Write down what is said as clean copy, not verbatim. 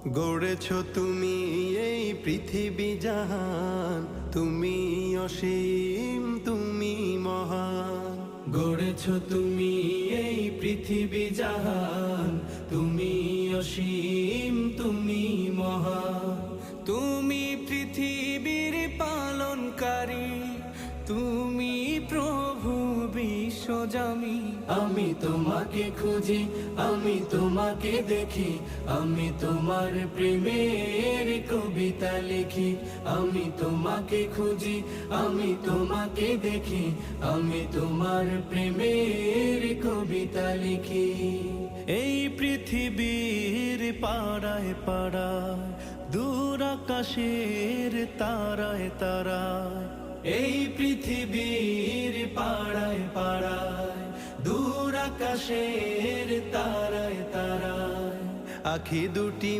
গড়েছ তুমি এই পৃথিবী জাহান, তুমি অসীম তুমি মহান। গড়েছ তুমি এই পৃথিবী জাহান, তুমি অসীম তুমি মহান। তুমি পৃথিবীর পালনকারী, তুমি প্রভু বিশ্বজামি। আমি তোমাকে খুঁজি, আমি তোমাকে দেখি, আমি তোমার প্রেমের কবিতা লিখি। আমি তোমাকে খুঁজি, আমি তোমাকে দেখি, আমি তোমার প্রেমের কবিতা লিখি। এই পৃথিবীর পাড়ায় পাড়ায়, দূর আকাশের তারায় তারায়। এই পৃথিবীর পাড়ায় পাড়ায়, দূর আকাশের তারায় তারায়। আখি দুটি